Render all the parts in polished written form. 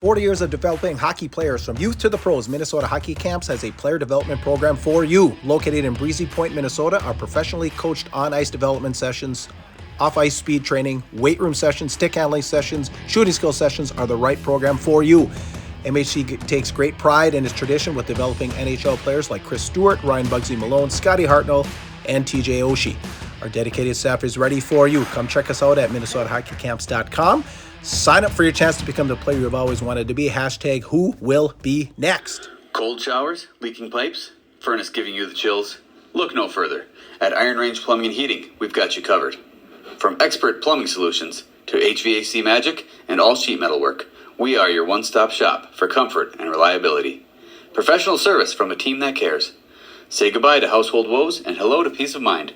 40 years of developing hockey players from youth to the pros, Minnesota Hockey Camps has a player development program for you. Located in Breezy Point, Minnesota, our professionally coached on-ice development sessions, off-ice speed training, weight room sessions, stick handling sessions, shooting skill sessions are the right program for you. MHC takes great pride in its tradition with developing NHL players like Chris Stewart, Ryan Bugsy Malone, Scotty Hartnell, and TJ Oshie. Our dedicated staff is ready for you. Come check us out at MinnesotaHockeyCamps.com. Sign up for your chance to become the player you've always wanted to be. Hashtag who will be next. Cold showers, leaking pipes, furnace giving you the chills? Look no further. At Iron Range Plumbing and Heating, we've got you covered. From expert plumbing solutions to HVAC magic and all sheet metal work, we are your one-stop shop for comfort and reliability. Professional service from a team that cares. Say goodbye to household woes and hello to peace of mind.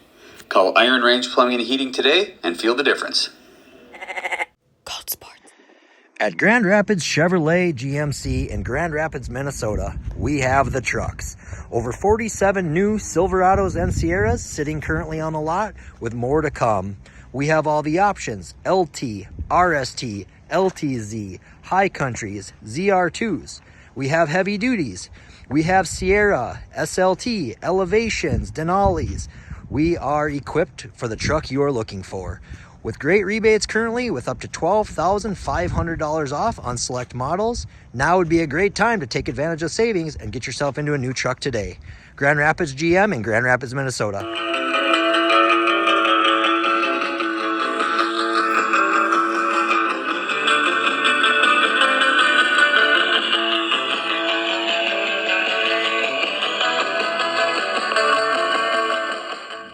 Call Iron Range Plumbing and Heating today and feel the difference. At Grand Rapids Chevrolet GMC in Grand Rapids, Minnesota, we have the trucks. Over 47 new Silverados and Sierras sitting currently on the lot with more to come. We have all the options: LT, RST, LTZ, High Countries, ZR2s. We have heavy duties. We have Sierra, SLT, Elevations, Denali's. We are equipped for the truck you are looking for. With great rebates currently, with up to $12,500 off on select models, now would be a great time to take advantage of savings and get yourself into a new truck today. Grand Rapids GM in Grand Rapids, Minnesota.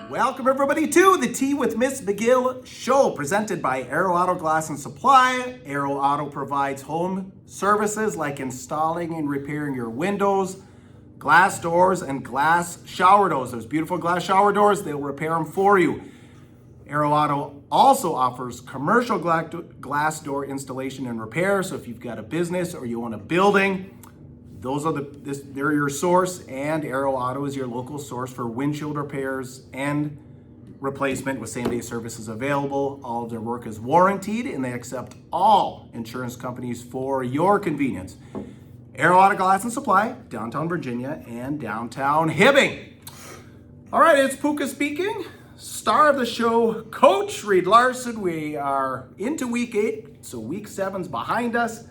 Welcome everybody to the Tea with Miss McGill Show, presented by Aero Auto Glass and Supply. Aero Auto provides home services like installing and repairing your windows, glass doors, and glass shower doors. Those beautiful glass shower doors, they'll repair them for you. Aero Auto also offers commercial glass door installation and repair. So if you've got a business or you own a building, they're your source, and Aero Auto is your local source for windshield repairs and replacement with same-day services available. All of their work is warranted, and they accept all insurance companies for your convenience. Aero Auto Glass and Supply, downtown Virginia and downtown Hibbing. All right, it's Puka speaking. Star of the show, Coach Reed Larson. We are into week 8, so week 7's behind us.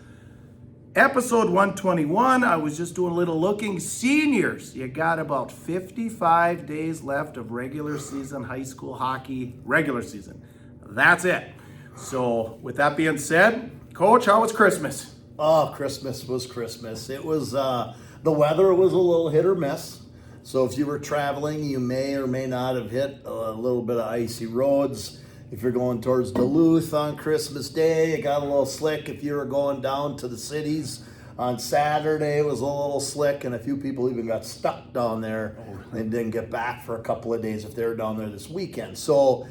Episode 121, I was just doing a little looking. Seniors, you got about 55 days left of regular season high school hockey, regular season. That's it. So with that being said, Coach, how was Christmas? Oh, Christmas was Christmas. It was, the weather was a little hit or miss. So if you were traveling, you may or may not have hit a little bit of icy roads. If you're going towards Duluth on Christmas Day, it got a little slick. If you were going down to the cities on Saturday, it was a little slick, and a few people even got stuck down there and didn't get back for a couple of days if they were down there this weekend. So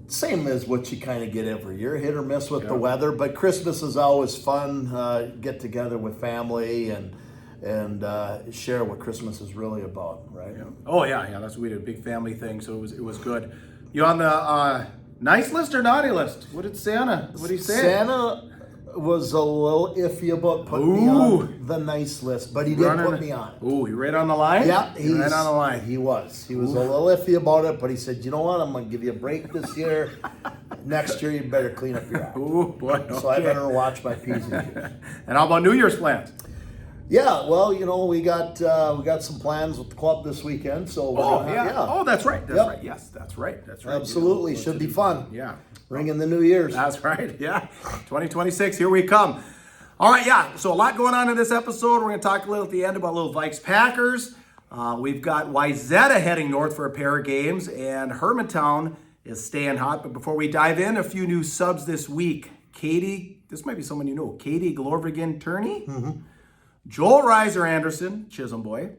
same as what you kind of get every year, hit or miss with the weather. But Christmas is always fun, get together with family and share what Christmas is really about, right? Yeah. Oh yeah, we did a big family thing, so it was good. You on the nice list or naughty list? What did he say? Santa was a little iffy about putting me on the nice list, but he did put me on. Ooh, you right on the line? Yeah, he's right on the line. He was a little iffy about it, but he said, you know what, I'm going to give you a break this year. Next year, you better clean up your act. Ooh, boy. Okay. So I better watch my P's and Q's. And how about New Year's plans? Yeah, well, we got some plans with the club this weekend. So Oh, that's right. Right. Yes, that's right. Absolutely, should be fun. Yeah, ring in the New Year's. That's right. Yeah, 2026. Here we come. All right. Yeah. So a lot going on in this episode. We're going to talk a little at the end about little Vikes Packers. We've got Wayzata heading north for a pair of games, and Hermantown is staying hot. But before we dive in, a few new subs this week. Katie, this might be someone you know. Katie Glorvigan Turney. Mm-hmm. Joel Reiser Anderson, Chisholm boy.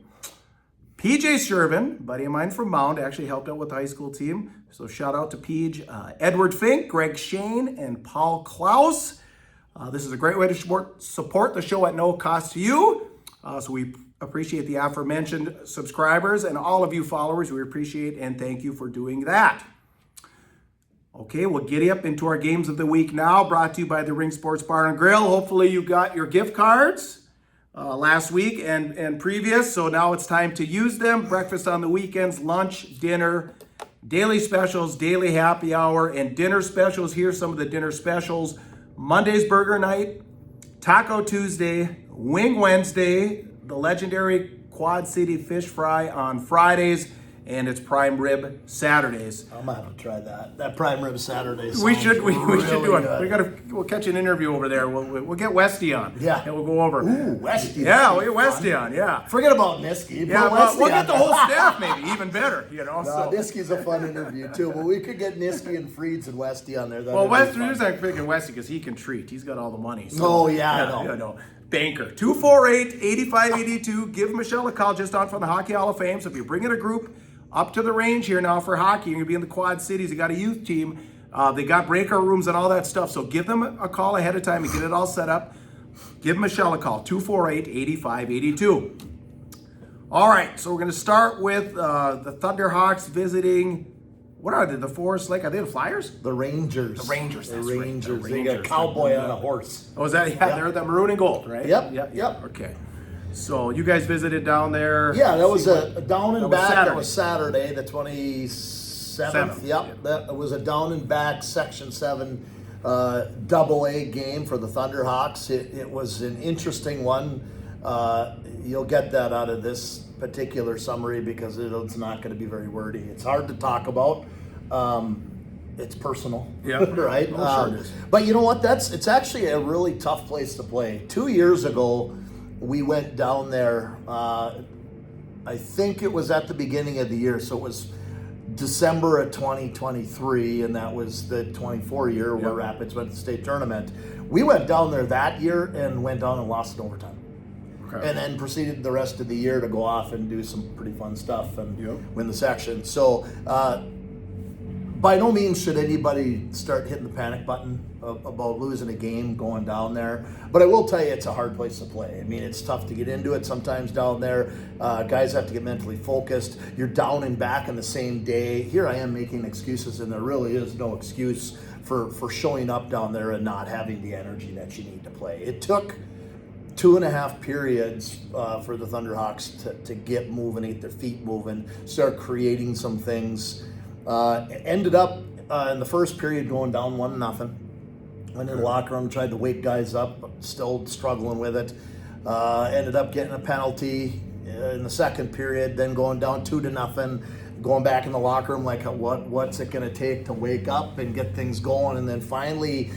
PJ Shervin, buddy of mine from Mound, actually helped out with the high school team. So shout out to Page. Edward Fink, Greg Shane, and Paul Klaus. This is a great way to support the show at no cost to you. So we appreciate the aforementioned subscribers and all of you followers. We appreciate and thank you for doing that. Okay, we'll get you up into our games of the week now, brought to you by the Ring Sports Bar and Grill. Hopefully you got your gift cards last week and previous, so now it's time to use them. Breakfast on the weekends, lunch, dinner, daily specials, daily happy hour, and dinner specials. Here's some of the dinner specials. Monday's burger night, Taco Tuesday, Wing Wednesday, the legendary Quad City fish fry on Fridays, and it's prime rib Saturdays. I'm gonna have to try that. That prime rib Saturday. We should do really it. We'll catch an interview over there. We'll get Westy on. Yeah. And we'll go over. Ooh, Westy. Yeah, we'll get Westy on. Yeah. Forget about Niski. Yeah, we'll get the whole staff maybe even better. No, So. Niski's a fun interview too, but we could get Niski and Freeds and Westy on there. Well, Westy, I'm picking Westy because he can treat. He's got all the money. So, oh yeah, I know. Banker 248-8582. Give Michelle a call just on from the Hockey Hall of Fame. So if you're bringing a group up to the range here now for hockey, you're gonna be in the Quad Cities. You got a youth team. They got breakout rooms and all that stuff. So give them a call ahead of time and get it all set up. Give Michelle a call, 248-8582. All right, so we're gonna start with the Thunderhawks visiting. What are they? The Forest Lake? Are they the Flyers? The Rangers. The Rangers. The That's right. Rangers. The They got a Rangers. cowboy on a horse. Oh, is that? Yeah, they're the maroon and gold, right? Yep. Okay. So you guys visited down there. Yeah, that was a down and That was back. Saturday. That was Saturday, the 27th. Yep, that was a down and back Section 7 AA game for the Thunderhawks. It was an interesting one. You'll get that out of this particular summary because it's not going to be very wordy. It's hard to talk about. It's personal, right? Sure it is. But you know what? It's actually a really tough place to play. 2 years ago, we went down there. I think it was at the beginning of the year, so it was December of 2023, and that was the 24 year where Rapids went to the state tournament. We went down there that year and went down and lost in overtime. Okay. And then proceeded the rest of the year to go off and do some pretty fun stuff and win the section. So by no means should anybody start hitting the panic button about losing a game going down there. But I will tell you, it's a hard place to play. I mean, it's tough to get into it sometimes down there. Guys have to get mentally focused. You're down and back in the same day. Here I am making excuses, and there really is no excuse for showing up down there and not having the energy that you need to play. It took 2.5 periods for the Thunderhawks to get moving, get their feet moving, start creating some things. Ended up in the first period going down 1-0. Went in the locker room, tried to wake guys up, but still struggling with it. Ended up getting a penalty in the second period, then going down 2-0. Going back in the locker room like, what's it going to take to wake up and get things going? And then finally,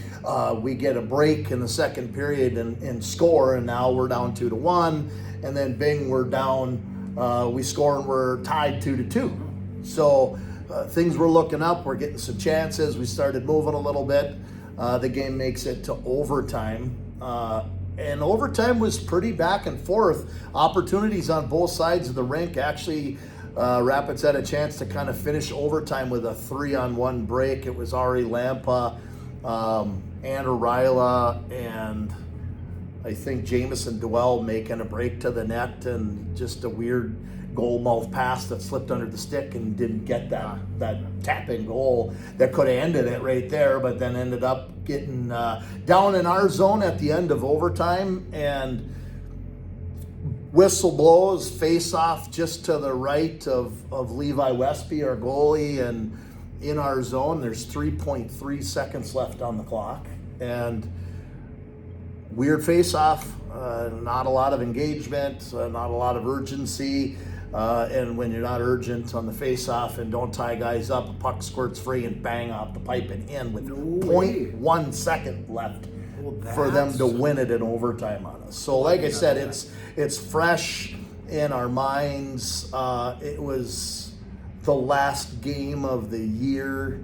we get a break in the second period and score, and now we're down 2-1. And then bing, we're down. We score and we're tied 2-2. So things were looking up. We're getting some chances. We started moving a little bit. The game makes it to overtime. And overtime was pretty back and forth. Opportunities on both sides of the rink. Actually, Rapids had a chance to kind of finish overtime with a 3-on-1 break. It was Ari Lampa, Andrew Ryla, and I think Jamison Dwell making a break to the net, and just a weird goal mouth pass that slipped under the stick and didn't get that tap-in goal that could have ended it right there, but then ended up getting down in our zone at the end of overtime, and whistle blows, face off just to the right of Levi Westby, our goalie, and in our zone. There's 3.3 seconds left on the clock, and weird face off. Not a lot of engagement, not a lot of urgency. And when you're not urgent on the face-off and don't tie guys up, a puck squirts free and bang off the pipe and in with 0.1 second left for them to win it in overtime on us. So like I said, it's fresh in our minds. It was the last game of the year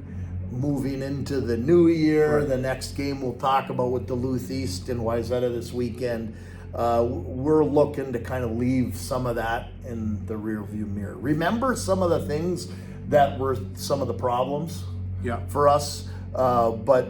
moving into the new year. Right. The next game we'll talk about with Duluth East and Wayzata this weekend. We're looking to kind of leave some of that in the rearview mirror. Remember some of the things that were some of the problems for us, but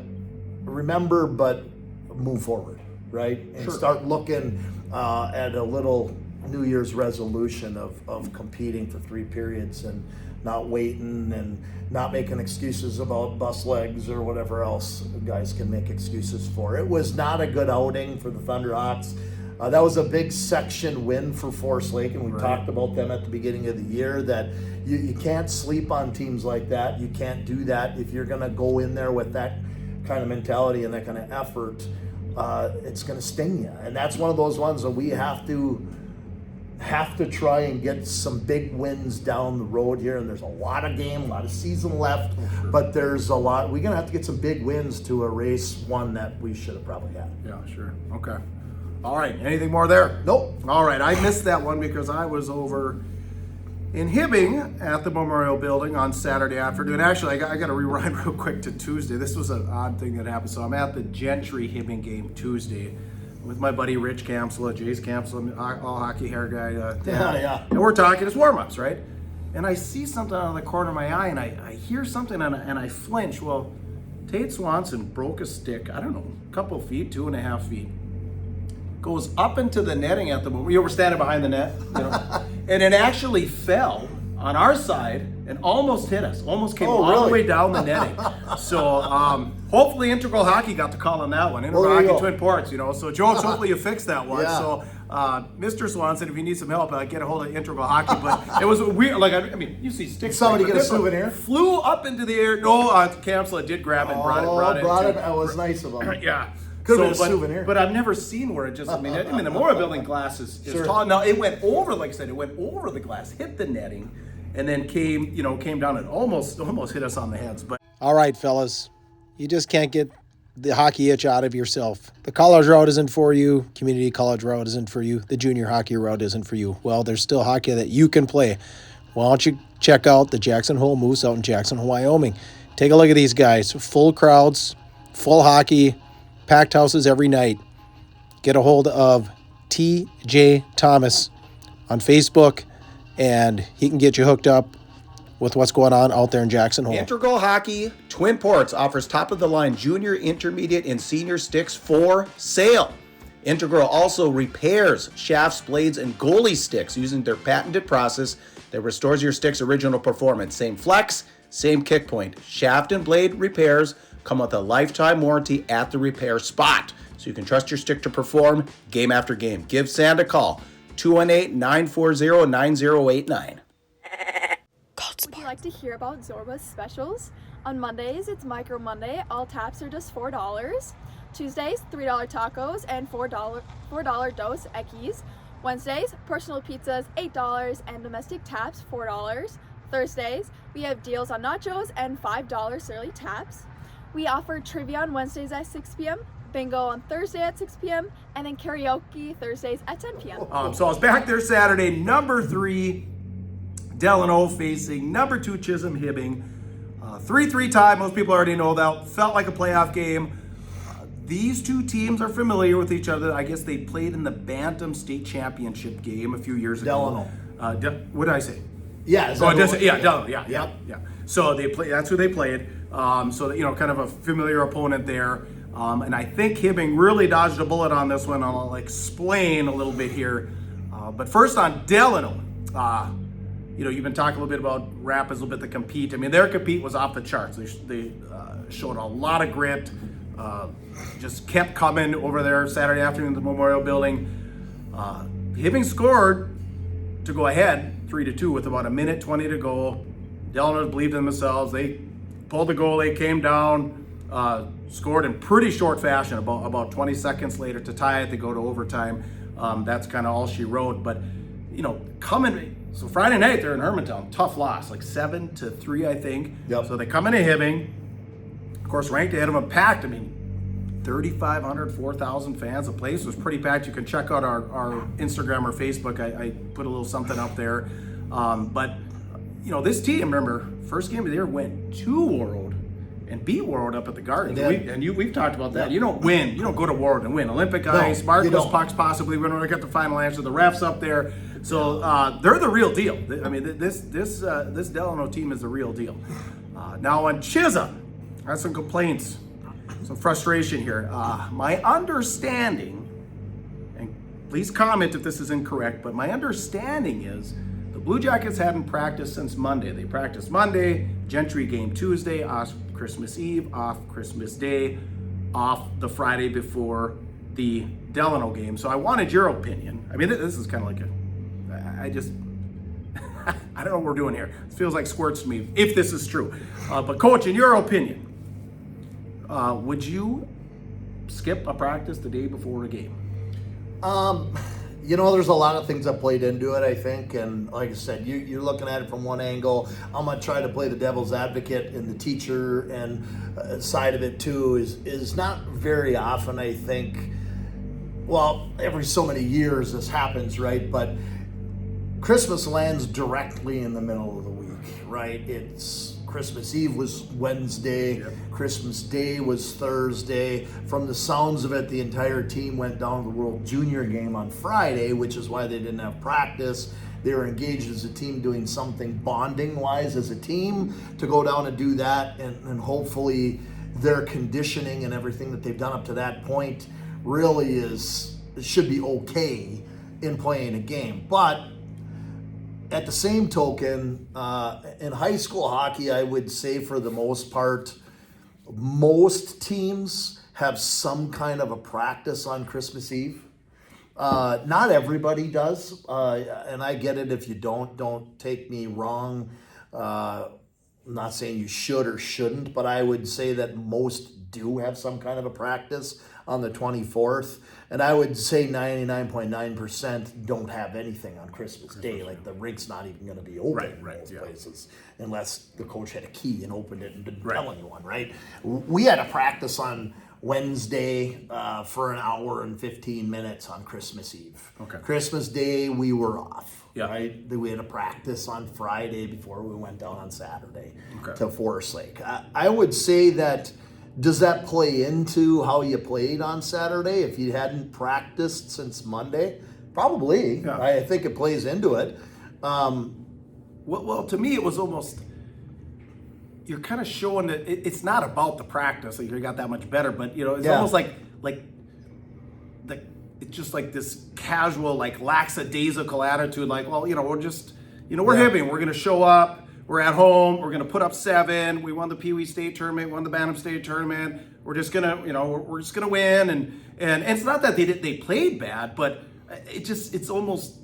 move forward, right? And start looking at a little New Year's resolution of competing for 3 periods and not waiting and not making excuses about bus legs or whatever else guys can make excuses for. It was not a good outing for the Thunderhawks. That was a big section win for Forest Lake, and we talked about them at the beginning of the year, that you can't sleep on teams like that. You can't do that. If you're going to go in there with that kind of mentality and that kind of effort, it's going to sting you. And that's one of those ones that we have to try and get some big wins down the road here. And there's a lot of season left, but there's a lot. We're going to have to get some big wins to erase one that we should have probably had. Yeah, sure. Okay. All right. Anything more there? Nope. All right. I missed that one because I was over in Hibbing at the Memorial Building on Saturday afternoon. Actually, I got to rewind real quick to Tuesday. This was an odd thing that happened. So I'm at the Gentry Hibbing game Tuesday with my buddy Rich Kamsela, Jace Kamsela, all hockey hair guy. Yeah. And we're talking. It's warm-ups, right? And I see something out of the corner of my eye, and I hear something, and I flinch. Well, Tate Swanson broke a stick, I don't know, a couple feet, 2.5 feet. Goes up into the netting at the moment. We were standing behind the net, and it actually fell on our side and almost hit us. Almost came all the way down the netting. So hopefully Integral Hockey got the call on that one. Integral Hockey Twin Ports, So Jones, hopefully you fixed that one. Yeah. So Mr. Swanson, if you need some help, get a hold of Integral Hockey. But it was weird. Like I mean, you see sticks. Somebody get a souvenir. Flew up into the air. No, Kamsela did grab it, and brought it. That was nice of him. Yeah. Could have been a souvenir. But I've never seen where it just, the Memorial Building glass is tall. Now, it went over, like I said, the glass, hit the netting, and then came down and almost hit us on the heads. But All right, fellas, you just can't get the hockey itch out of yourself. The college route isn't for you. Community college route isn't for you. The junior hockey route isn't for you. Well, there's still hockey that you can play. Why don't you check out the Jackson Hole Moose out in Jackson Hole, Wyoming? Take a look at these guys. Full crowds, full hockey, packed houses every night. Get a hold of TJ Thomas on Facebook, and he can get you hooked up with what's going on out there in Jackson Hole. Integral Hockey Twin Ports offers top-of-the-line junior, intermediate, and senior sticks for sale. Integral also repairs shafts, blades, and goalie sticks using their patented process that restores your stick's original performance. Same flex, same kick point. Shaft and blade repairs come with a lifetime warranty at the repair spot, so you can trust your stick to perform game after game. Give Sand a call, 218-940-9089. Would you like to hear about Zorba's specials? On Mondays, it's Micro Monday. All taps are just $4. Tuesdays, $3 tacos and $4 dos Equis. Wednesdays, personal pizzas, $8 and domestic taps, $4. Thursdays, we have deals on nachos and $5 surly taps. We offer trivia on Wednesdays at 6 p.m., bingo on Thursday at 6 p.m., and then karaoke Thursdays at 10 p.m. So I was back there Saturday, number 3, Delano facing number 2, Chisholm Hibbing. 3-3 tie, most people already know that. Felt like a playoff game. These two teams are familiar with each other. I guess they played in the Bantam State Championship game a few years ago. Delano. What did I say? Yeah. Delano. Yeah. Yep. So they play. That's who they played. So kind of a familiar opponent there. And I think Hibbing really dodged a bullet on this one. I'll explain a little bit here. But first on Delano. You've been talking a little bit about Rapids, a little bit the compete. I mean, their compete was off the charts. They showed a lot of grit. Just kept coming over there Saturday afternoon at the Memorial Building. Hibbing scored to go ahead 3-2 with about 1:20 to go. Delano believed in themselves. They pulled the goal. They came down, scored in pretty short fashion. About 20 seconds later to tie it, they go to overtime. That's kind of all she wrote. But coming. So Friday night they're in Hermantown, tough loss, 7-3, I think. Yep. So they come into Hibbing, of course, ranked ahead of them, packed. 3,500, 4,000 fans. The place was pretty packed. You can check out our Instagram or Facebook. I put a little something up there. But this team, remember, first game of the year went to Warroad and beat Warroad up at the Garden. We've talked about that. You don't win. You don't go to Warroad and win. Olympic ice, Marcos pucks possibly. We don't get the final answer. The refs up there. So they're the real deal. This Delano team is the real deal. Now on Chisholm, I have some complaints, some frustration here. My understanding, and please comment if this is incorrect, but my understanding is the Blue Jackets hadn't practiced since Monday. They practiced Monday, Gentry game Tuesday, off Christmas Eve, off Christmas Day, off the Friday before the Delano game. So I wanted your opinion. I mean, this is kind of like I don't know what we're doing here. It feels like squirts to me, if this is true. But Coach, in your opinion, would you skip a practice the day before a game? There's a lot of things that played into it, I think. And like I said, you're looking at it from one angle. I'm going to try to play the devil's advocate, and the teacher and side of it too is not very often, I think. Well, every so many years this happens, right? But Christmas lands directly in the middle of the week, right? It's Christmas Eve was Wednesday, yep. Christmas Day was Thursday. From the sounds of it, the entire team went down to the World Junior game on Friday, which is why they didn't have practice. They were engaged as a team doing something bonding-wise as a team to go down and do that, and hopefully their conditioning and everything that they've done up to that point really should be okay in playing a game. But at the same token, in high school hockey, I would say for the most part, most teams have some kind of a practice on Christmas Eve. Not everybody does, and I get it if you don't take me wrong. I'm not saying you should or shouldn't, but I would say that most do have some kind of a practice on the 24th. And I would say 99.9% don't have anything on Christmas Day. Like the rink's not even going to be open in most places unless the coach had a key and opened it and didn't tell anyone, right? We had a practice on Wednesday for an hour and 15 minutes on Christmas Eve. Okay. Christmas Day, we were off, right? We had a practice on Friday before we went down on Saturday to Forest Lake. I would say that, does that play into how you played on Saturday if you hadn't practiced since Monday? Probably. Yeah. I think it plays into it. Well, to me, it was almost, you're kind of showing that it's not about the practice, like you got that much better, but it's almost like it's just like this casual, like lackadaisical attitude, like, well, we're just, we're Hibbing, we're going to show up. We're at home. We're going to put up 7. We won the Pee Wee State tournament. Won the Bantam State tournament. We're just gonna, we're just gonna win. And it's not that they played bad, but it's almost,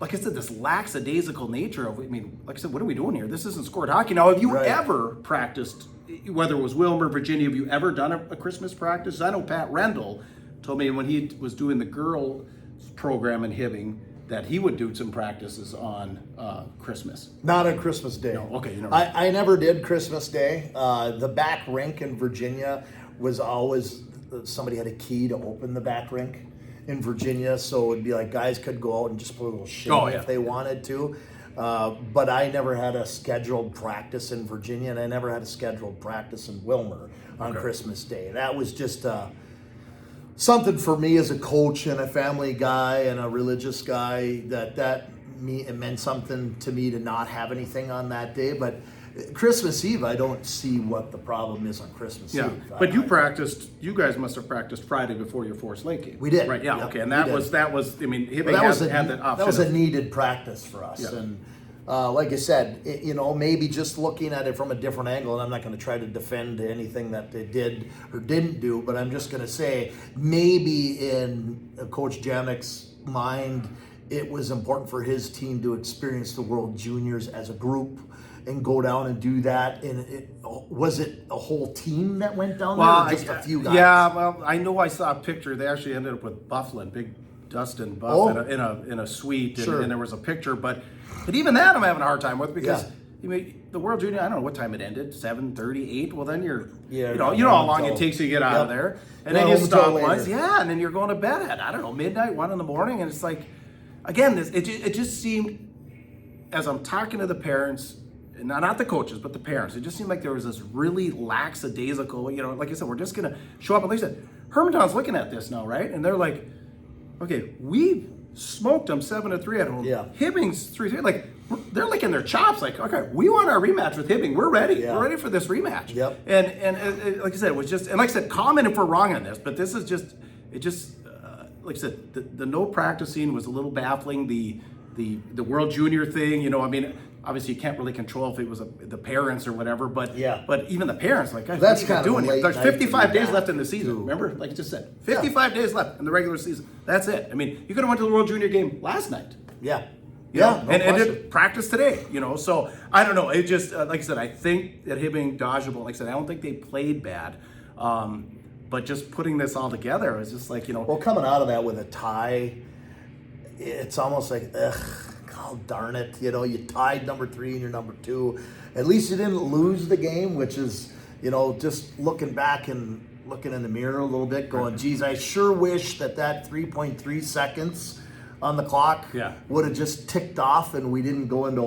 like I said, this lackadaisical nature of. I mean, like I said, what are we doing here? This isn't scored hockey. Now, have you ever practiced? Whether it was Wilmer, Virginia, have you ever done a Christmas practice? I know Pat Rendell told me when he was doing the girls program in Hibbing that he would do some practices on Christmas. Not on Christmas Day. No, okay. I never did Christmas Day. The back rink in Virginia was always, somebody had a key to open the back rink in Virginia, so it would be like guys could go out and just put a little shit if they wanted to. But I never had a scheduled practice in Virginia, and I never had a scheduled practice in Wilmer on Christmas Day. That was just something for me as a coach and a family guy and a religious guy it meant something to me to not have anything on that day. But Christmas Eve, I don't see what the problem is on Christmas Eve. But you guys must have practiced Friday before your Forest Lake game. We did. Right, yeah, okay. And that was, I mean, that was a needed practice for us. Yeah. And like I said, maybe just looking at it from a different angle, and I'm not going to try to defend anything that they did or didn't do, but I'm just going to say maybe in Coach Jamek's mind, it was important for his team to experience the World Juniors as a group and go down and do that. And was it a whole team that went down there, or just a few guys? Yeah, well, I know I saw a picture. They actually ended up with Bufflin, big Dustin Buff in a suite, and there was a picture. But even that I'm having a hard time with because the World Junior, I don't know what time it ended, 7:30, 8. Well, then you're, you know how long it takes to get out of there, and then you stop once, and then you're going to bed at, I don't know, midnight, 1 a.m, and it's like, again, it just seemed, as I'm talking to the parents, not the coaches, but the parents, it just seemed like there was this really lackadaisical, like I said, we're just gonna show up. And like I said, Hermantown's looking at this now, right? And they're like, okay, we smoked them 7-3 at home. Yeah. Hibbing's 3-3. Like, they're licking their chops. Like, okay, we want our rematch with Hibbing. We're ready. Yeah. We're ready for this rematch. Yep. And like I said, it was just, and like I said, comment if we're wrong on this, but this is just, like I said, the no practicing was a little baffling. the World Junior thing. You know, I mean, obviously you can't really control if it was the parents or whatever, but but even the parents, like, guys, that's what are you kind of doing here? There's 55 days left in the season. too. Remember, like you just said, 55 days left in the regular season. That's it. I mean, you could have went to the World Junior game last night. Yeah. You know, and did practice today, you know. So I don't know. It just like I said, I think that Hibbing dodgeable. Like I said, I don't think they played bad, but just putting this all together is just like, you know. Well, coming out of that with a tie, it's almost like, ugh, oh, darn it. You know, you tied number 3 and you're number 2. At least you didn't lose the game, which is, you know, just looking back and looking in the mirror a little bit, going, geez, I sure wish that 3.3 seconds on the clock would have just ticked off and we didn't go into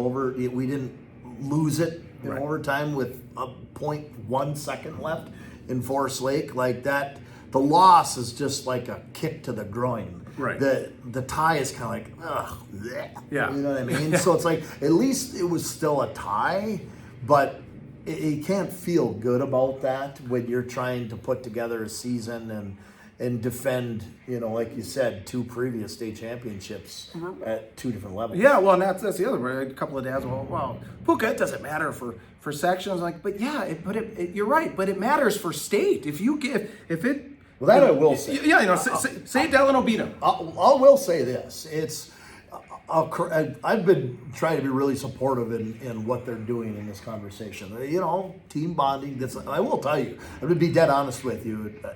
we didn't lose it in overtime with a 0.1 second left in Forest Lake. Like that, the loss is just like a kick to the groin. Right. The tie is kind of like, ugh, bleh. Yeah. You know what I mean? So it's like, at least it was still a tie, but you can't feel good about that when you're trying to put together a season and defend, you know, like you said, 2 previous state championships at 2 different levels. Yeah, well, and that's the other one. A couple of dads, well, Puka, it doesn't matter for sections. Like, but yeah, you're right, but it matters for state. If it. Well, that I will say. Yeah, you know, say Delano beat him. I will say this. It's I've been trying to be really supportive in what they're doing in this conversation. You know, team bonding. I will tell you. I'm going to be dead honest with you. I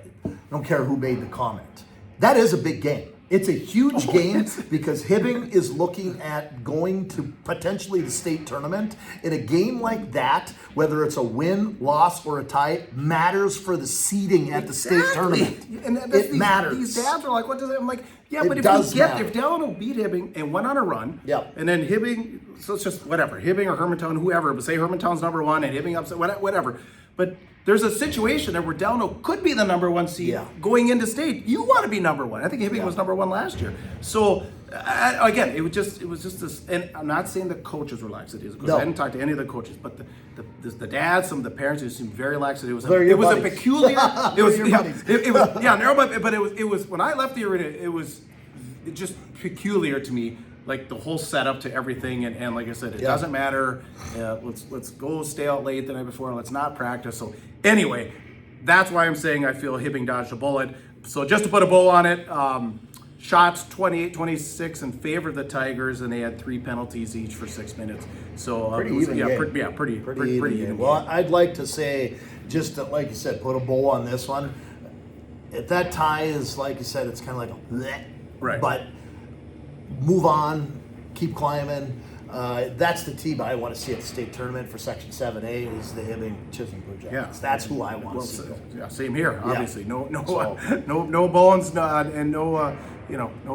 don't care who made the comment. That is a big game. It's a huge game because Hibbing is looking at going to potentially the state tournament. In a game like that, whether it's a win, loss, or a tie, matters for the seeding at the state tournament. And it matters. These dads are like, what does it? I'm like, yeah, It but does matter. if Delano beat Hibbing and went on a run, and then Hibbing, so it's just whatever, Hibbing or Hermantown, whoever, but say Hermantown's number 1 and Hibbing upset, whatever. But there's a situation there where Delano could be the number 1 seed going into state. You want to be number 1. I think Hibbing was number 1 last year. So again, it was just this. And I'm not saying the coaches were laxative. I didn't talk to any of the coaches, but the dads, some of the parents, it seemed very laxative. It was a peculiar. It was it was when I left the arena. It was just peculiar to me. Like the whole setup to everything, and like I said, it doesn't matter. Let's go stay out late the night before, and let's not practice. So anyway, that's why I'm saying I feel Hibbing dodged a bullet. So just to put a bow on it, shots 28-26 in favor of the Tigers, and they had 3 penalties each for 6 minutes. So pretty even game. Pretty even. Well, I'd like to say, just to, like you said, put a bow on this one. If that tie is, like you said, it's kind of like a bleh, right, but move on, keep climbing. That's the team I want to see at the state tournament for Section 7A is the Hibbing Chisholm Blue Jackets. Yeah. That's who I want to see. Yeah, same here. Obviously, no bones, and no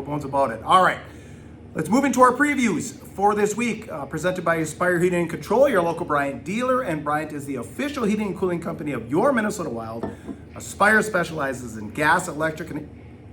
bones about it. All right, let's move into our previews for this week. Presented by Aspire Heating and Control, your local Bryant dealer, and Bryant is the official heating and cooling company of your Minnesota Wild. Aspire specializes in gas, electric, and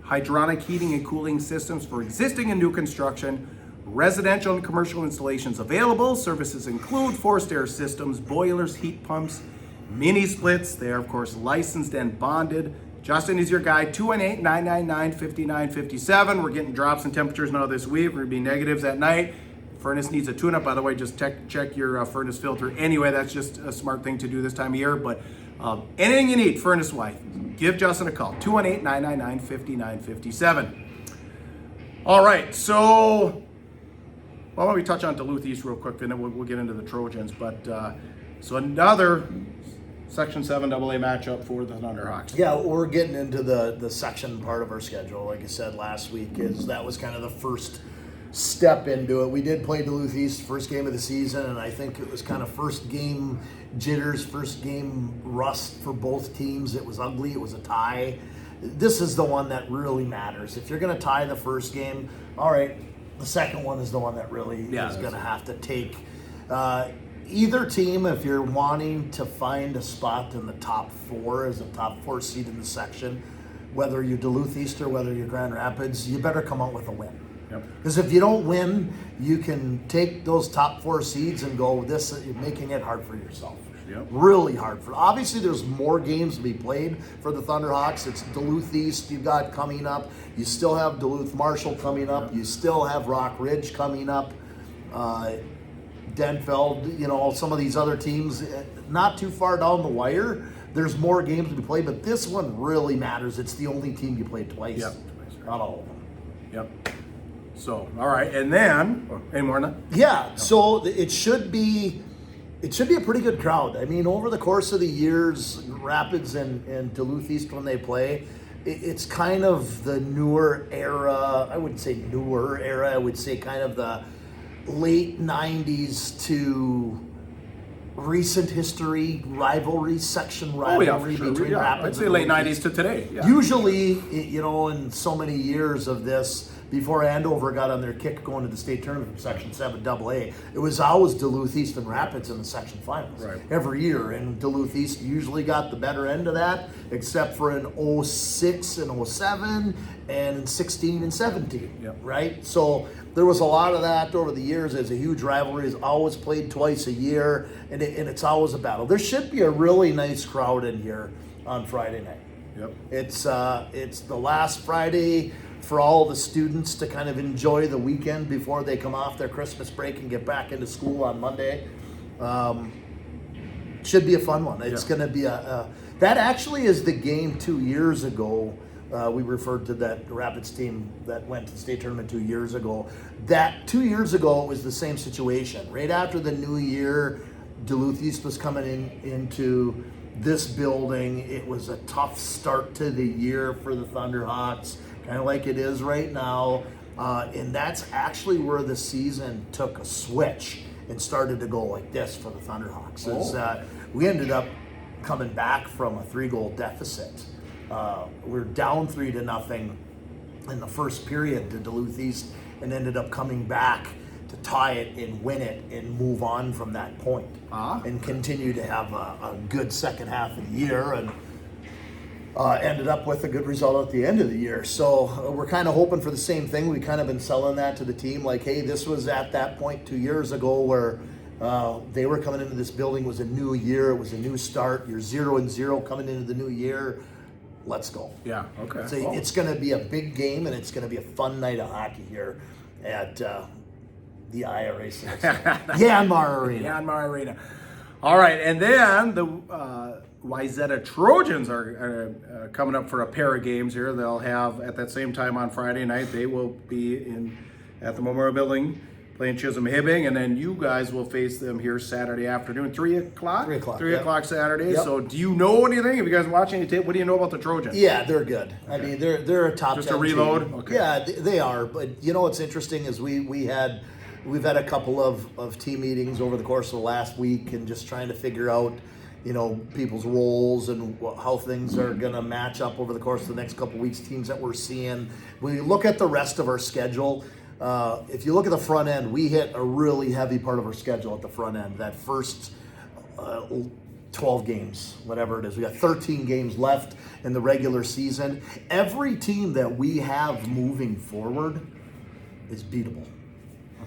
hydronic heating and cooling systems for existing and new construction, residential and commercial installations available. Services include forced air systems, boilers, heat pumps, mini splits. They are, of course, licensed and bonded. Justin is your guy, 218-999-5957. We're getting drops in temperatures now this week. We're going to be negatives at night. Furnace needs a tune-up, by the way. Just check your furnace filter. Anyway, that's just a smart thing to do this time of year. But anything you need furnace-wise, give Justin a call, 218-999-5957. All right, so why don't we touch on Duluth East real quick, and then we'll get into the Trojans. But so another Section 7 AA matchup for the Thunderhawks. Yeah, we're getting into the section part of our schedule. Like I said last week, that was kind of the first step into it. We did play Duluth East first game of the season, and I think it was kind of first game jitters, first game rust for both teams. It was ugly. It was a tie. This is the one that really matters. If you're going to tie the first game, all right, the second one is the one that really is going to have to take. Either team, if you're wanting to find a spot in the top 4 as a top 4 seed in the section, whether you're Duluth East or whether you're Grand Rapids, you better come out with a win. Because if you don't win, you can take those top 4 seeds and go, you're making it hard for yourself. Yep. Really hard for. Obviously, there's more games to be played for the Thunderhawks. It's Duluth East you've got coming up. You still have Duluth Marshall coming up. Yep. You still have Rock Ridge coming up. Denfeld, you know, some of these other teams, not too far down the wire. There's more games to be played, but this one really matters. It's the only team you play twice. Yep. Not all of them. Yep. So, all right, and then any more on that? Yeah. So it should be a pretty good crowd. I mean, over the course of the years, Rapids and Duluth East when they play, it's kind of the newer era. I wouldn't say newer era. I would say kind of the late 90s to recent history rivalry, section rivalry between Rapids. I'd say late 90s to today. Yeah. Usually, you know, in so many years of this, before Andover got on their kick going to the state tournament from Section 7 AA, it was always Duluth East and Rapids in the section finals every year. And Duluth East usually got the better end of that, except for in 06 and 07 and in 16 and 17, right? So there was a lot of that over the years. It's a huge rivalry. It's always played twice a year, and it's always a battle. There should be a really nice crowd in here on Friday night. Yep. It's the last Friday for all the students to kind of enjoy the weekend before they come off their Christmas break and get back into school on Monday. Should be a fun one. It's going to be that actually is the game 2 years ago. We referred to that Rapids team that went to the state tournament 2 years ago. That 2 years ago it was the same situation. Right after the new year, Duluth East was coming into this building. It was a tough start to the year for the Thunderhawks, kind of like it is right now. And that's actually where the season took a switch and started to go like this for the Thunderhawks. We ended up coming back from a 3-goal deficit. We're down 3-0 in the first period to Duluth East and ended up coming back to tie it and win it and move on from that point and continue to have a good second half of the year and ended up with a good result at the end of the year. So we're kind of hoping for the same thing. We kind of been selling that to the team like, hey, this was at that point 2 years ago where they were coming into this building. It was a new year. It was a new start. You're 0-0 coming into the new year. Let's go. Yeah, okay. It's going to be a big game, and it's going to be a fun night of hockey here at the IRAC. Yanmar Arena. Yanmar Arena. All right, and then the Wayzata Trojans are coming up for a pair of games here. They'll have, at that same time on Friday night, they will be at the Memorial Building playing Chisholm Hibbing, and then you guys will face them here Saturday afternoon, 3 o'clock? 3 o'clock. 3 o'clock Saturday. So do you know anything? Have you guys watching any tape? What do you know about the Trojans? Yeah, they're good. I mean, they're a top 10 Just a reload? team. Okay. Yeah, they are. But you know what's interesting is we've had a couple of team meetings over the course of the last week and just trying to figure out, you know, people's roles and how things are going to match up over the course of the next couple of weeks, teams that we're seeing. When you look at the rest of our schedule, if you look at the front end, we hit a really heavy part of our schedule at the front end. That first 12 games, whatever it is. We got 13 games left in the regular season. Every team that we have moving forward is beatable.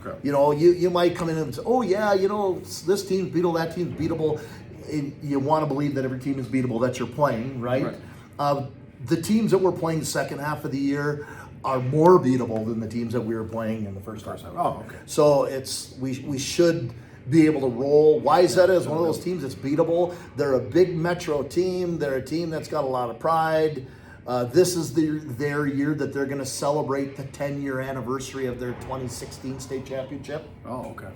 Okay. You know, you might come in and say, oh yeah, you know, this team's beatable, that team's beatable. And you want to believe that every team is beatable that you're playing, right? The teams that we're playing the second half of the year are more beatable than the teams that we were playing in the first half. Oh, okay. So we should be able to roll. Wayzata is one of those teams that's beatable. They're a big metro team. They're a team that's got a lot of pride. This is their year that they're going to celebrate the 10-year anniversary of their 2016 state championship. Oh, okay.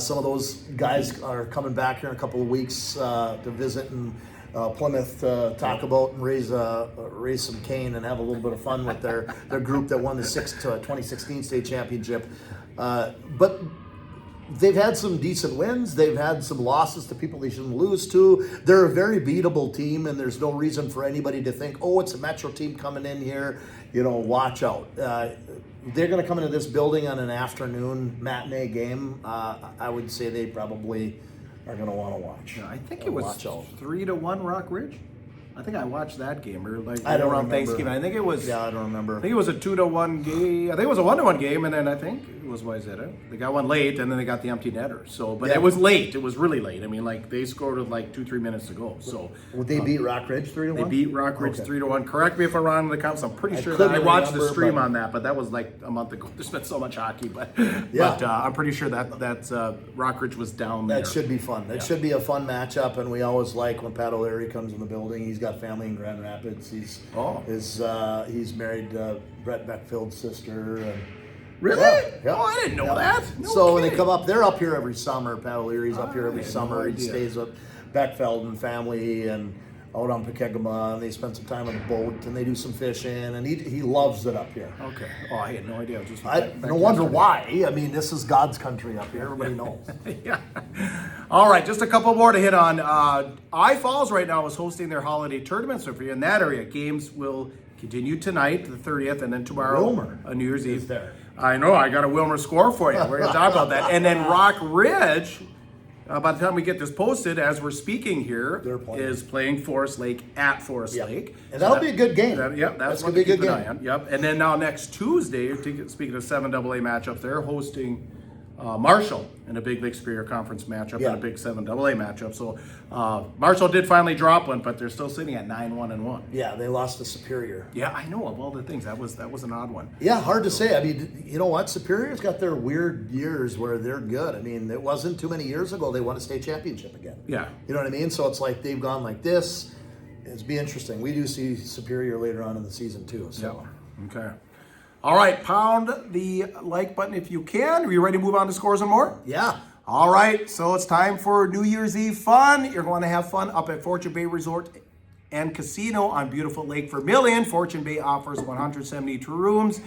Some of those guys are coming back here in a couple of weeks to visit and Plymouth, talk about and raise some cane and have a little bit of fun with their group that won the 2016 state championship. But they've had some decent wins. They've had some losses to people they shouldn't lose to. They're a very beatable team, and there's no reason for anybody to think, oh, it's a Metro team coming in here. You know, watch out. They're going to come into this building on an afternoon matinee game. I would say they probably are going to want to watch. Yeah, I think it was 3-1 Rock Ridge. I think I watched that game or like I don't around remember. Thanksgiving. I think it was. Yeah, I don't remember. I think it was a 2-1 game. I think it was a 1-1 game, and then I think was Wayzata. They got one late, and then they got the empty netter. So, but Yeah. it was late. It was really late. I mean, like they scored with like 2-3 minutes to go. So Would they beat Rock Ridge 3-1? they beat Rock Ridge Okay. 3-1. Correct me if I'm wrong in the counts. I'm pretty sure that couldn't I watched the remember, stream but- on that, but that was like a month ago. There's been so much hockey, but Yeah. I'm pretty sure that Rock Ridge was down there. That should be fun. That should be a fun matchup, and we always like when Pat O'Leary comes in the building. He's got family in Grand Rapids. He's married Brett Beckfield's sister. And Really? Yeah. Oh, I didn't know that. No so when they kidding. come up, they're up here every summer. Pat O'Leary's up here I every had summer. no He idea. stays with Beckfeld and family and out on Pekegama, and they spend some time on the boat and they do some fishing, and he loves it up here. Okay. Oh, I had no idea. Just No wonder why. I mean, this is God's country up here. Everybody knows. Yeah. All right, just a couple more to hit on. I Falls right now is hosting their holiday tournament, so if you're in that area, games will continue tonight, the 30th, and then tomorrow, Wilmer New Year's is Eve. there. I know, I got a Wilmer score for you. We're going to talk about that. And then Rock Ridge, by the time we get this posted, as we're speaking here, They're playing. is playing Forest Lake at Forest Yeah. Lake. And that'll be a good game. That's That's one gonna be to a keep good an game. eye on. Yep. And then now next Tuesday, speaking of 7AA matchups, they're hosting Marshall in a big Lake Superior Conference matchup Yeah. and a big 7AA matchup. So Marshall did finally drop one, but they're still sitting at 9-1-1. Yeah, they lost to Superior. Yeah, I know, of all the things, that was an odd one. Yeah, hard to say. I mean, you know what? Superior's got their weird years where they're good. I mean, it wasn't too many years ago they won a state championship again. Yeah. You know what I mean? So it's like they've gone like this. It's be interesting. We do see Superior later on in the season too. So Okay. All right, pound the like button if you can. Are you ready to move on to scores and more? yeah. All right, so it's time for New Year's Eve fun. You're going to have fun up at Fortune Bay Resort and Casino on beautiful Lake Vermilion. Fortune Bay offers 172 rooms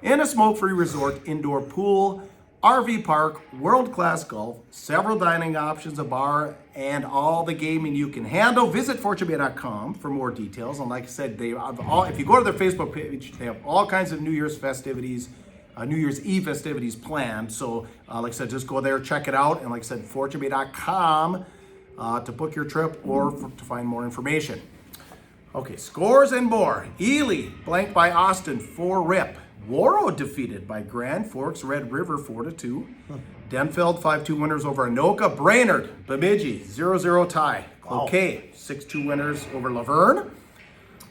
in a smoke-free resort, indoor pool, RV park, world-class golf, several dining options, a bar, and all the gaming you can handle. Visit fortunebay.com for more details. And like I said, they have if you go to their Facebook page, they have all kinds of New Year's festivities, New Year's Eve festivities planned. So like I said, just go there, check it out. And like I said, fortunebay.com to book your trip or to find more information. Okay, scores and more. Ely blanked by Austin 4-rip. Warrow defeated by Grand Forks Red River 4-2. Denfeld 5-2 winners over Anoka. Brainerd, Bemidji 0-0 tie. Cloquet 6-2 winners over Laverne.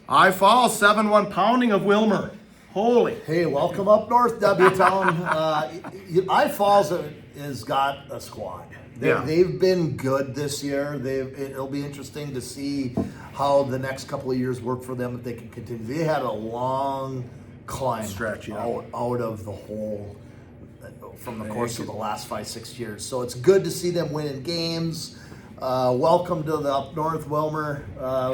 I Falls 7-1 pounding of Wilmer. Holy. Hey, welcome up north, W Town. I Falls has got a squad. Yeah. They've been good this year. It'll be interesting to see how the next couple of years work for them if they can continue. They had a long climb Stretch, yeah. out of the hole from the course of the last 5-6 years. So it's good to see them winning games. Welcome to the up north, Wilmer.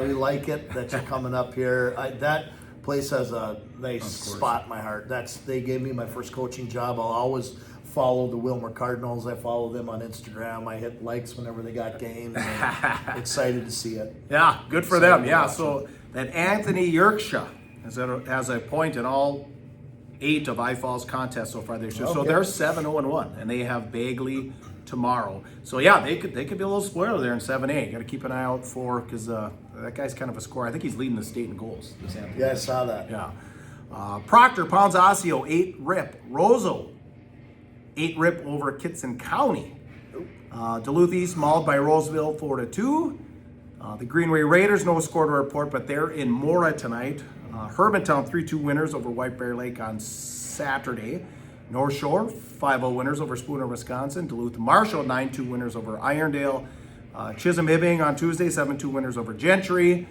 We like it that you're coming up here. That place has a nice spot in my heart. They gave me my first coaching job. I'll always follow the Wilmer Cardinals. I follow them on Instagram. I hit likes whenever they got games. I'm excited to see it. Yeah, good for them. Yeah, so that Anthony Yerksha has a point in all 8 of I Falls contests so far this year. So Okay. they're 7-0-1, and they have Bagley tomorrow. So yeah, they could be a little spoiler there in 7A. Got to keep an eye out for, because that guy's kind of a scorer. I think he's leading the state in goals. This Anthony. Yeah, I saw that. Yeah. Proctor pounds Osseo 8-rip. Roseau 8-rip over Kitson County. Duluth East mauled by Roseville 4-2. The Greenway Raiders, no score to report, but they're in Mora tonight. Hermantown 3-2 winners over White Bear Lake on Saturday. North Shore 5-0 winners over Spooner, Wisconsin. Duluth Marshall 9-2 winners over Irondale. Chisholm Hibbing on Tuesday 7-2 winners over Gentry.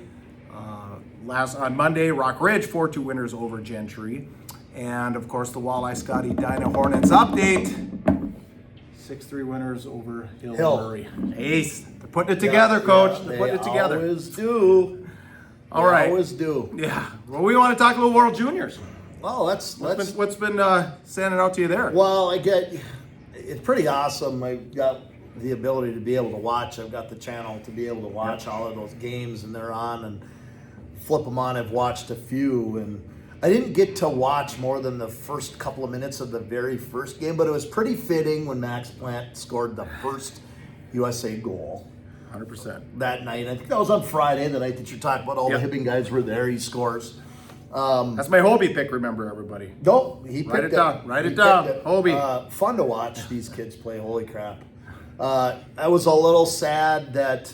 On Monday, Rock Ridge 4-2 winners over Gentry. And of course the Walleye Scotty Dinah Hornets update. 6-3 winners over Hill Murray. Ace. They're putting it together, Coach. They're putting it together. They always do. All right. Always do. Yeah. Well, we want to talk a little World Juniors. Well, let's. What's been standing out to you there? Well, it's pretty awesome. I've got the ability to be able to watch. I've got the channel to be able to watch all of those games, and they're on and flip them on. I've watched a few, and I didn't get to watch more than the first couple of minutes of the very first game, but it was pretty fitting when Max Plant scored the first USA goal 100%. that night. I think that was on Friday, the night that you're talking about. All the Hibbing guys were there. He scores. That's my Hobie pick, remember, everybody. No, he picked Write it down. Write it down. Hobie. Fun to watch these kids play. Holy crap. I was a little sad that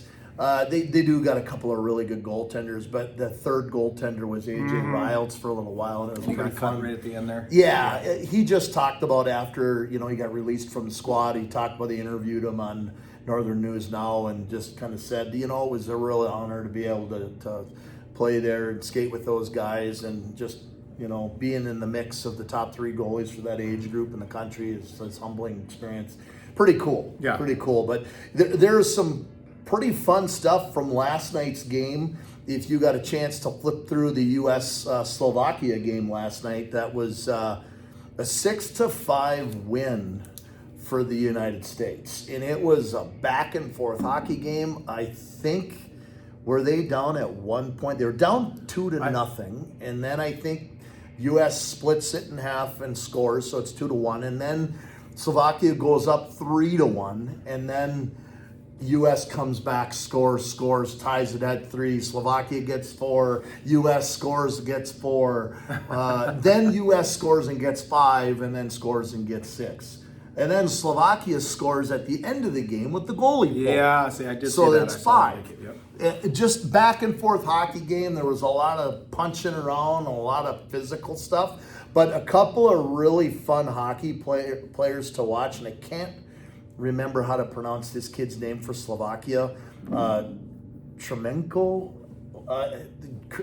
they do got a couple of really good goaltenders, but the third goaltender was AJ Riles for a little while, and it was He pretty got cut fun. right at the end there. Yeah, he just talked about after, he got released from the squad, he talked about, they interviewed him on Northern News Now and just kind of said, it was a real honor to be able to play there and skate with those guys, and just, being in the mix of the top 3 goalies for that age group in the country is a humbling experience. Pretty cool. Yeah. Pretty cool. But there's some pretty fun stuff from last night's game. If you got a chance to flip through the U.S.-Slovakia game last night, that was a 6-5 win for the United States. And it was a back-and-forth hockey game. I think, were they down at one point? They were down 2-0. And then I think U.S. splits it in half and scores, so it's 2-1. And then Slovakia goes up 3-1. And then U.S. comes back, scores, ties it at 3. Slovakia gets 4. U.S. scores, gets 4. Then U.S. scores and gets 5, and then scores and gets 6. And then Slovakia scores at the end of the game with the goalie. Yeah, see, I did so see that. it's I saw 5. Yep. Just back and forth hockey game. There was a lot of punching around, a lot of physical stuff, but a couple of really fun hockey players to watch, and I can't remember how to pronounce this kid's name for Slovakia. Tremenko.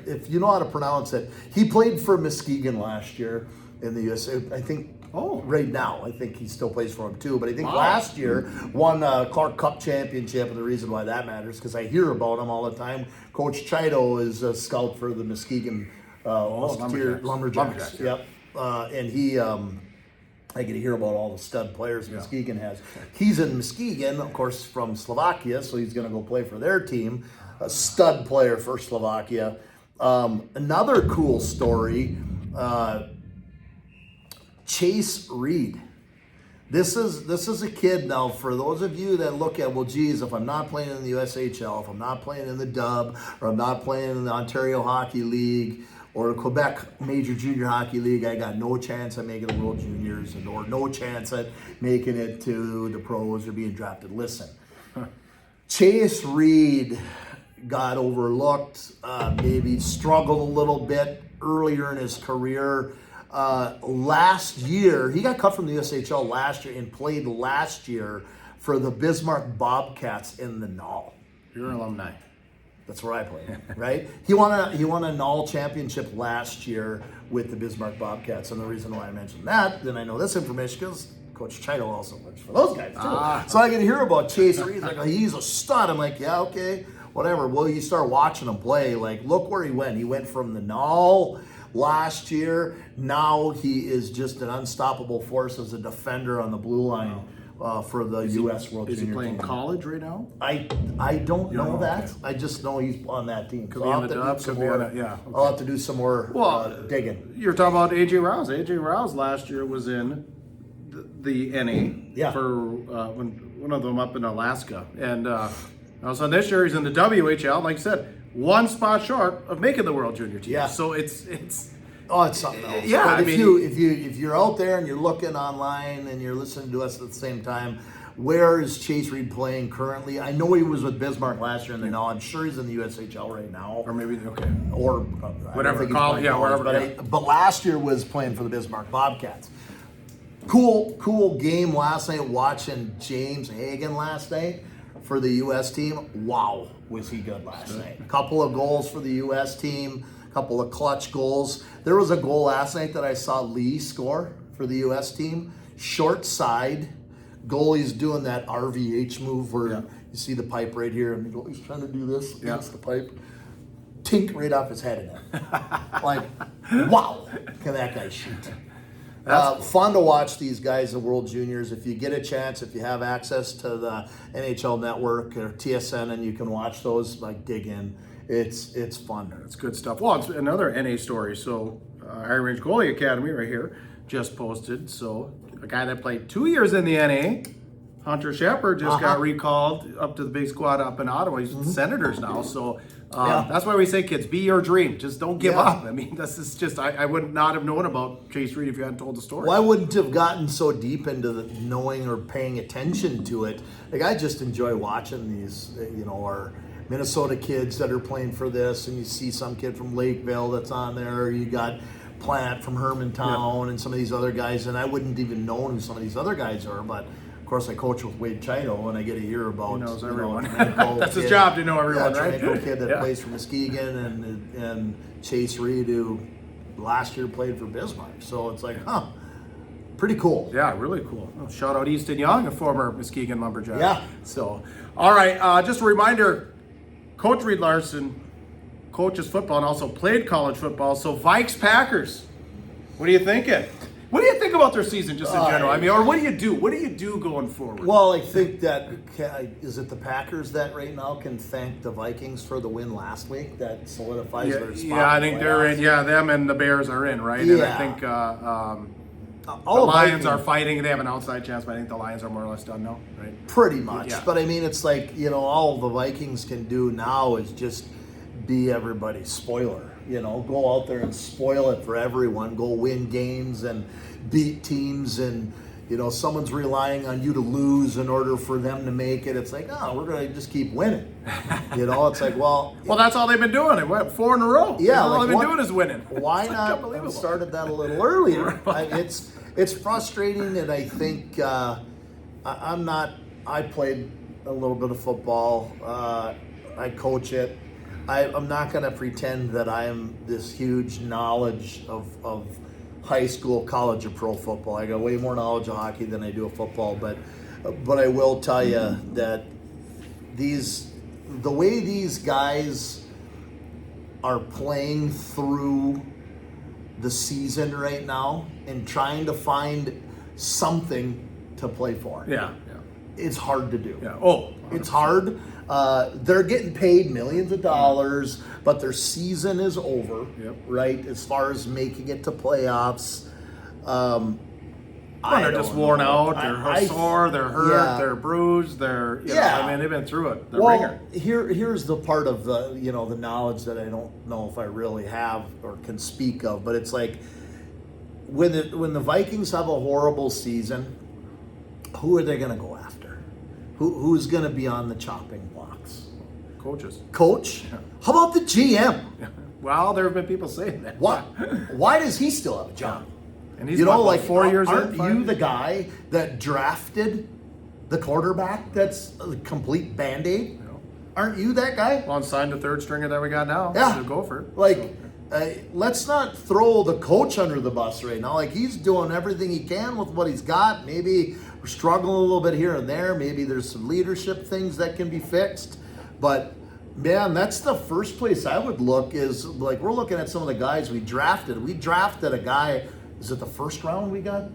If you know how to pronounce it, he played for Muskegon last year in the US. I think. Oh. Right now, I think he still plays for him too. But I think last year won Clark Cup championship, and the reason why that matters because I hear about him all the time. Coach G.O.A.T is a scout for the Muskegon Lumberjacks. Yep, and he. I get to hear about all the stud players Muskegon has. He's in Muskegon, of course, from Slovakia, so he's going to go play for their team. A stud player for Slovakia. Another cool story, Chase Reed. This is a kid now, for those of you that look at, well, geez, if I'm not playing in the USHL, if I'm not playing in the Dub, or I'm not playing in the Ontario Hockey League, or Quebec Major Junior Hockey League, I got no chance at making the World Juniors, or no chance at making it to the pros or being drafted. Listen, Chase Reed got overlooked, maybe struggled a little bit earlier in his career. Last year, he got cut from the USHL last year and played last year for the Bismarck Bobcats in the Null. You're an alumni. That's where I played, right? He won a Null championship last year with the Bismarck Bobcats, and the reason why I mentioned that, then I know this information because Coach G.O.A.T also works for those guys too. So I get to hear about Chase Reed. Like, oh, he's a stud. I'm like, yeah, okay, whatever. Well, you start watching him play. Like, look where he went. He went from the Null last year. Now he is just an unstoppable force as a defender on the blue line. For the U.S. World Junior Is he playing team. college right now? I don't know that. Okay. I just know he's on that team. Could be on the Dubs, could be on it, yeah. Okay. I'll have to do some more digging. You're talking about AJ Rouse. AJ Rouse last year was in the NA for one of them up in Alaska. And also this year he's in the WHL. Like I said, one spot short of making the World Junior team. Yeah. So it's something else. Yeah, but if you're out there and you're looking online and you're listening to us at the same time, where is Chase Reed playing currently? I know he was with Bismarck last year in the Null. I'm sure he's in the USHL right now. Or maybe Or whatever college, wherever. But last year was playing for the Bismarck Bobcats. Cool game last night. Watching James Hagan last night for the U.S. team. Wow, was he good last night? A couple of goals for the U.S. team. Couple of clutch goals. There was a goal last night that I saw Lee score for the U.S. team. Short side. Goalie's doing that RVH move where you see the pipe right here, and the goalie's trying to do this against the pipe. Tink right off his head in it. Like, wow, can that guy shoot? Fun to watch these guys in World Juniors. If you get a chance, if you have access to the NHL Network or TSN and you can watch those, like, dig in. It's fun. It's good stuff. Well, it's another NA story. So Iron Range Goalie Academy right here just posted. So a guy that played 2 years in the NA, Hunter Shepard just got recalled up to the big squad up in Ottawa. He's with the Senators now. So that's why we say, kids, be your dream. Just don't give up. I mean, this is just, I would not have known about Chase Reed if you hadn't told the story. Well, I wouldn't have gotten so deep into the knowing or paying attention to it. Like, I just enjoy watching these, our Minnesota kids that are playing for this, and you see some kid from Lakeville that's on there. You got Plant from Hermantown and some of these other guys, and I wouldn't even know who some of these other guys are, but of course I coach with Wade Chino, and I get to hear about He knows everyone. Tranco That's his kid. job to know everyone, right? Tranco kid that plays for Muskegon, and Chase Reed, who last year played for Bismarck. So it's like, pretty cool. Yeah, really cool. Oh, shout out Easton Young, a former Muskegon Lumberjack. Yeah. So, all right, just a reminder, Coach Reed Larson coaches football and also played college football. So Vikes Packers, what are you thinking? What do you think about their season just in general? I mean, or what do you do? What do you do going forward? Well, I think that, is it the Packers that right now can thank the Vikings for the win last week that solidifies their spot? Yeah, I think they're in. Yeah, them and the Bears are in, right? Yeah. And I think the Lions are fighting. They have an outside chance, but I think the Lions are more or less done now, right? Pretty much. Yeah. But I mean, it's like, all the Vikings can do now is just be everybody's spoiler. Go out there and spoil it for everyone. Go win games and beat teams, and someone's relying on you to lose in order for them to make it. It's like, we're gonna just keep winning. It's like, well, that's all they've been doing. It went 4 in a row. Yeah, all like they've been doing is winning. Why not have started that a little earlier? It's frustrating, and I think I played a little bit of football. I coach it. I'm not going to pretend that I am this huge knowledge of high school, college, or pro football. I got way more knowledge of hockey than I do of football, but I will tell you that the way these guys are playing through the season right now and trying to find something to play for. Yeah. It's hard to do. Yeah. Oh, 100%. It's hard. They're getting paid millions of dollars, but their season is over, right? As far as making it to playoffs. They're just worn out, they're sore, they're hurt, they're bruised, they're, they've been through it. Ringer. Here's the part of the, the knowledge that I don't know if I really have or can speak of, but it's like when the Vikings have a horrible season, who are they going to go after? Who's going to be on the chopping blocks? Coaches. Coach? Yeah. How about the GM? Well, there have been people saying that. Why does he still have a job? And he's like 4 years aren't in. Aren't you the guy that drafted the quarterback that's a complete Band-Aid? No. Aren't you that guy? Well, and signed the third stringer that we got now. Yeah. The Gopher. Let's not throw the coach under the bus right now. Like, he's doing everything he can with what he's got. Maybe we're struggling a little bit here and there. Maybe there's some leadership things that can be fixed. But, man, that's the first place I would look is, like, we're looking at some of the guys we drafted. We drafted a guy, is it the first round we got?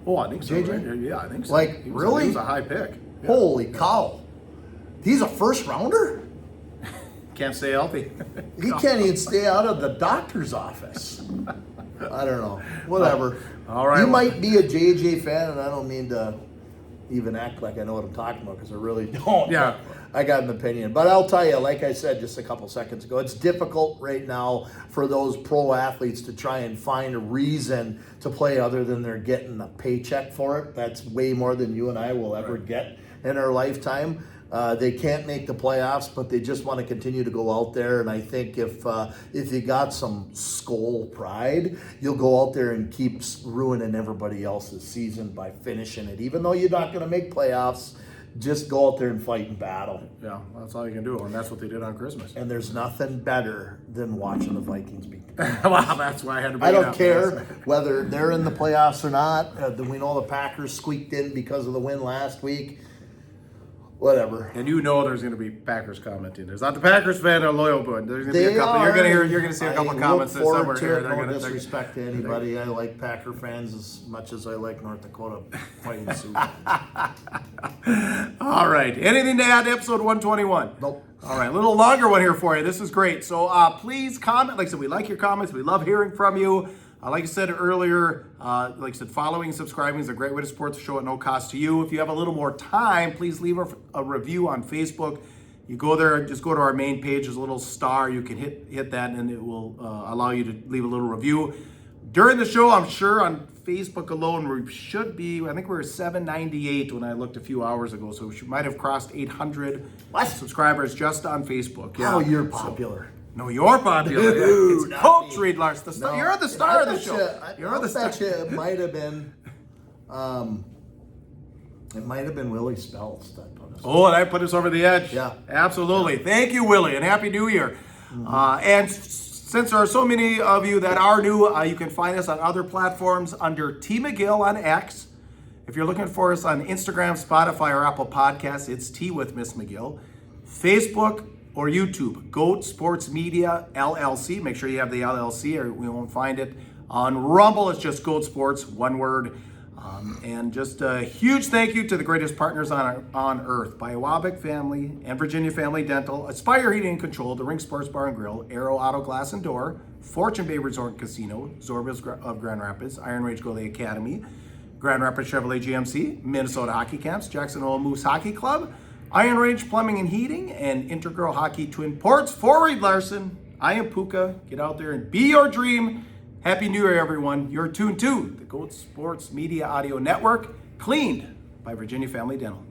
Oh, I think so. JJ? Right? Yeah, I think so. Like, really? He was a high pick. Yeah. Holy cow. He's a first rounder? Can't stay healthy. He can't even stay out of the doctor's office. I don't know. Whatever. All right. You might be a JJ fan, and I don't mean to even act like I know what I'm talking about, because I really don't. Yeah. I got an opinion. But I'll tell you, like I said just a couple seconds ago, it's difficult right now for those pro athletes to try and find a reason to play other than they're getting a paycheck for it. That's way more than you and I will ever get in our lifetime. They can't make the playoffs, but they just want to continue to go out there. And I think if you got some skull pride, you'll go out there and keep ruining everybody else's season by finishing it. Even though you're not going to make playoffs, just go out there and fight and battle. Yeah, that's all you can do, and that's what they did on Christmas. And there's nothing better than watching the Vikings beat the Well, that's why I had to bring I it don't up. care whether they're in the playoffs or not. We know the Packers squeaked in because of the win last week. Whatever. And there's going to be Packers commenting. There's not the Packers fan or loyal, but there's going to be a couple. You're going to see a couple comments somewhere here. No disrespect to anybody. I like Packer fans as much as I like North Dakota fighting Sioux. All right. Anything to add to episode 121? Nope. All right. A little longer one here for you. This is great. So please comment. Like I said, we like your comments. We love hearing from you. Like I said earlier, following and subscribing is a great way to support the show at no cost to you. If you have a little more time, please leave a review on Facebook. You go there, just go to our main page. There's a little star. You can hit that, and it will allow you to leave a little review. During the show, I'm sure on Facebook alone, we should be, I think we were 798 when I looked a few hours ago. So we might have crossed 800 subscribers just on Facebook. Yeah. Oh, you're popular. No, you're popular. Dude, it's Coach Reed Larson. You're the star of the show. You're the star. It might have been, Willie Spells that put us. Oh, that put us over the edge. Yeah, absolutely. Yeah. Thank you, Willie, and Happy New Year. And since there are so many of you that are new, you can find us on other platforms under T McGill on X. If you're looking for us on Instagram, Spotify, or Apple Podcasts, it's Tea with Miss McGill. Facebook or YouTube, Goat Sports Media LLC. Make sure you have the LLC or we won't find it. On Rumble, it's just Goat Sports, one word. And just a huge thank you to the greatest partners on earth, Biowabic Family and Virginia Family Dental, Aspire Heating and Control, The Ring Sports Bar and Grill, Aero Auto Glass and Door, Fortune Bay Resort and Casino, Zorba's of Grand Rapids, Iron Range Goalie Academy, Grand Rapids Chevrolet GMC, Minnesota Hockey Camps, Jackson Hole Moose Hockey Club, Iron Range Plumbing and Heating, and Integral Hockey Twin Ports. For Reed Larson, I am Puka. Get out there and be your dream. Happy New Year, everyone. You're tuned to the Goat Sports Media Audio Network, cleaned by Virginia Family Dental.